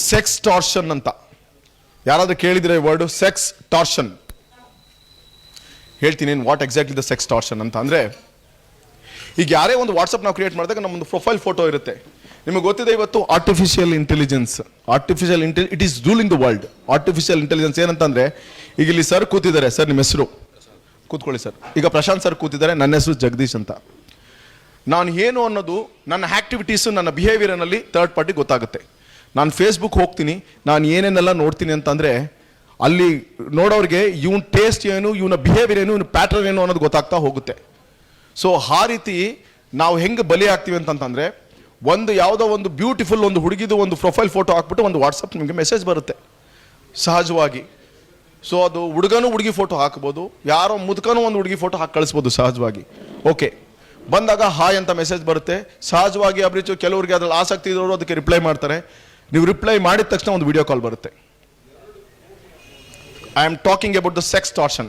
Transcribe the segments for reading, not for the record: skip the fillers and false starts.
Sex torsion ಅಂತ ಯಾರಾದ್ರೂ ಕೇಳಿದ್ರೆ ವರ್ಡ್ ಸೆಕ್ಸ್ ಟಾರ್ಷನ್? ಹೇಳ್ತೀನಿ what exactly the sex torsion ಅಂತ. ಅಂದರೆ ಈಗ ಯಾರೇ ಒಂದು ವಾಟ್ಸಪ್ ನಾವು ಕ್ರಿಯೇಟ್ ಮಾಡಿದಾಗ ನಮ್ಮೊಂದು ಪ್ರೊಫೈಲ್ ಫೋಟೋ ಇರುತ್ತೆ. ನಿಮಗೆ ಗೊತ್ತಿದೆ ಇವತ್ತು artificial intelligence it is ruling the world. Artificial intelligence ಏನಂತಂದ್ರೆ, ಈಗ ಇಲ್ಲಿ ಸರ್ ಕೂತಿದ್ದಾರೆ. ಸರ್ ನಿಮ್ಮ ಹೆಸರು? ಕೂತ್ಕೊಳ್ಳಿ ಸರ್. ಈಗ ಪ್ರಶಾಂತ್ ಸರ್ ಕೂತಿದ್ದಾರೆ, ನನ್ನ ಹೆಸರು ಜಗದೀಶ್ ಅಂತ. ನಾನು ಏನು ಅನ್ನೋದು ನನ್ನ ಆಕ್ಟಿವಿಟೀಸು, ನನ್ನ ಬಿಹೇವಿಯರ್ನಲ್ಲಿ ಥರ್ಡ್ ಪಾರ್ಟಿ ಗೊತ್ತಾಗುತ್ತೆ. ನಾನು ಫೇಸ್ಬುಕ್ ಹೋಗ್ತೀನಿ, ನಾನು ಏನೇನೆಲ್ಲ ನೋಡ್ತೀನಿ ಅಂತಂದರೆ ಅಲ್ಲಿ ನೋಡೋರಿಗೆ ಇವನ್ ಟೇಸ್ಟ್ ಏನು, ಇವನ ಬಿಹೇವಿಯರ್ ಏನು, ಇವನ ಪ್ಯಾಟರ್ನ್ ಏನು ಅನ್ನೋದು ಗೊತ್ತಾಗ್ತಾ ಹೋಗುತ್ತೆ. ಸೊ ಆ ರೀತಿ ನಾವು ಹೆಂಗೆ ಬಲಿ ಆಗ್ತೀವಿ ಅಂತಂತಂದರೆ, ಒಂದು ಯಾವುದೋ ಒಂದು ಬ್ಯೂಟಿಫುಲ್ ಒಂದು ಹುಡುಗಿದು ಒಂದು ಪ್ರೊಫೈಲ್ ಫೋಟೋ ಹಾಕ್ಬಿಟ್ಟು ಒಂದು ವಾಟ್ಸಪ್ ನಿಮಗೆ ಮೆಸೇಜ್ ಬರುತ್ತೆ ಸಹಜವಾಗಿ. ಸೊ ಅದು ಹುಡುಗನೂ ಹುಡುಗಿ ಫೋಟೋ ಹಾಕ್ಬೋದು, ಯಾರೋ ಮುದುಕನೂ ಒಂದು ಹುಡುಗಿ ಫೋಟೋ ಹಾಕಿ ಕಳಿಸ್ಬೋದು ಸಹಜವಾಗಿ. ಓಕೆ, ಬಂದಾಗ ಹಾಯ್ ಅಂತ ಮೆಸೇಜ್ ಬರುತ್ತೆ ಸಹಜವಾಗಿ. ಅಬ್ರಿಚು ಕೆಲವರಿಗೆ ಅದ್ರಲ್ಲಿ ಆಸಕ್ತಿ ಇರೋರು ಅದಕ್ಕೆ ರಿಪ್ಲೈ ಮಾಡ್ತಾರೆ. ನೀವು ರಿಪ್ಲೈ ಮಾಡಿದ ತಕ್ಷಣ ಒಂದು ವಿಡಿಯೋ ಕಾಲ್ ಬರುತ್ತೆ. I am talking about the sex torsion.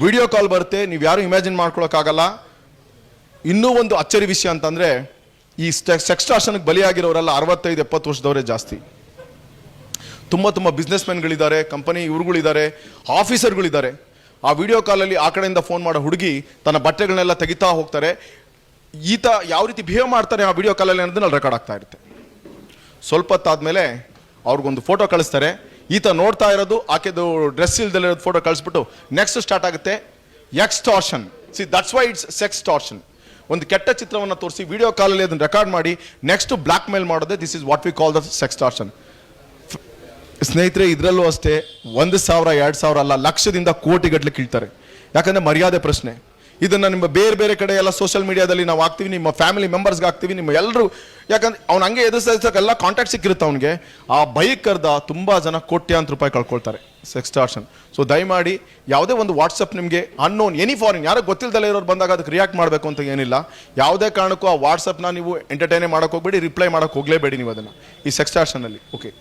Video call ಬರುತ್ತೆ, ನೀವು ಯಾರು ಇಮ್ಯಾಜಿನ್ ಮಾಡ್ಕೊಳಕ್ಕಾಗಲ್ಲ. ಇನ್ನೂ ಒಂದು ಅಚ್ಚರಿ ವಿಷಯ ಅಂತಂದರೆ, ಈ ಸೆಕ್ಸ್ ಟಾರ್ಷನ್ಗೆ ಬಲಿಯಾಗಿರೋರೆಲ್ಲ 65-70 ವರ್ಷದವರೇ ಜಾಸ್ತಿ. ತುಂಬ ಬಿಸ್ನೆಸ್ ಮ್ಯಾನ್ಗಳಿದ್ದಾರೆ, ಕಂಪನಿ ಇವ್ರುಗಳಿದ್ದಾರೆ, ಆಫೀಸರ್ಗಳಿದ್ದಾರೆ. ಆ ವಿಡಿಯೋ ಕಾಲಲ್ಲಿ ಆ ಕಡೆಯಿಂದ ಫೋನ್ ಮಾಡೋ ಹುಡುಗಿ ತನ್ನ ಬಟ್ಟೆಗಳನ್ನೆಲ್ಲ ತೆಗಿತಾ ಹೋಗ್ತಾರೆ. ಈತ ಯಾವ ರೀತಿ ಬಿಹೇವ್ ಮಾಡ್ತಾರೆ ಆ ವಿಡಿಯೋ ಕಾಲಲ್ಲಿ ಅನ್ನೋದನ್ನ ಅಲ್ಲಿ ರೆಕಾರ್ಡ್ ಆಗ್ತಾ ಇರುತ್ತೆ. ಸ್ವಲ್ಪ ಹೊತ್ತಾದ್ಮೇಲೆ ಅವ್ರಿಗೊಂದು ಫೋಟೋ ಕಳಿಸ್ತಾರೆ. ಈತ ನೋಡ್ತಾ ಇರೋದು ಆಕೆದು ಡ್ರೆಸ್ ಇಲ್ದಲ್ಲಿರೋದು ಫೋಟೋ ಕಳಿಸ್ಬಿಟ್ಟು ನೆಕ್ಸ್ಟ್ ಸ್ಟಾರ್ಟ್ ಆಗುತ್ತೆ extortion. See that's why it's sex torsion. ಒಂದು ಕೆಟ್ಟ ಚಿತ್ರವನ್ನು ತೋರಿಸಿ ವಿಡಿಯೋ ಕಾಲಲ್ಲಿ ಅದನ್ನು ರೆಕಾರ್ಡ್ ಮಾಡಿ ನೆಕ್ಸ್ಟ್ ಬ್ಲಾಕ್ ಮೇಲ್ ಮಾಡೋದೇ this is what we call the sex torsion. ಸ್ನೇಹಿತರೆ, ಇದರಲ್ಲೂ ಅಷ್ಟೇ 1,000 2,000 ಅಲ್ಲ, ಲಕ್ಷದಿಂದ ಕೋಟಿಗಟ್ಟಲೆ ಕೀಳ್ತಾರೆ. ಯಾಕಂದರೆ ಮರ್ಯಾದೆ ಪ್ರಶ್ನೆ. ಇದನ್ನು ನಿಮ್ಮ ಬೇರೆ ಕಡೆ ಎಲ್ಲ ಸೋಷಿಯಲ್ ಮೀಡಿಯಾದಲ್ಲಿ ನಾವು ಹಾಕ್ತೀವಿ, ನಿಮ್ಮ ಫ್ಯಾಮಿಲಿ ಮೆಂಬರ್ಸ್ಗೆ ಹಾಕ್ತೀವಿ, ನಿಮ್ಮ ಎಲ್ಲರೂ. ಯಾಕಂದ್ರೆ ಅವ್ನು ಹಂಗೆ ಎದುರಿಸೋಕ್ಕೆಲ್ಲ ಕಾಂಟ್ಯಾಕ್ಟ್ ಸಿಕ್ಕಿರುತ್ತೆ ಅವನಿಗೆ. ಆ ಬೈಕರ್ದ ತುಂಬ ಜನ ಕೋಟ್ಯಾಂತರ ರೂಪಾಯಿ ಕಳ್ಕೊಳ್ತಾರೆ ಸೆಕ್ಸ್ ಟಾರ್ಷನ್. ಸೊ ದಯಮಾಡಿ ಯಾವುದೇ ಒಂದು ವಾಟ್ಸಪ್ ನಿಮಗೆ ಅನ್ನೋನ್ ಎನಿ ಫಾರಿನ್ ಯಾರೋ ಗೊತ್ತಿಲ್ಲದಲ್ಲೇ ಇರೋರು ಬಂದಾಗ ಅದಕ್ಕೆ ರಿಯಾಕ್ಟ್ ಮಾಡಬೇಕು ಅಂತ ಏನಿಲ್ಲ. ಯಾವುದೇ ಕಾರಣಕ್ಕೂ ಆ ವಾಟ್ಸಪ್ನ ನೀವು ಎಂಟರ್ಟೈನೇ ಮಾಡೋಕೆ ಹೋಗಬೇಡಿ, ರಿಪ್ಲೈ ಮಾಡೋಕೆ ಹೋಗಲೇಬೇಡಿ ನೀವು ಅದನ್ನು ಈ ಸೆಕ್ಸ್ ಟಾರ್ಷನಲ್ಲಿ. ಓಕೆ.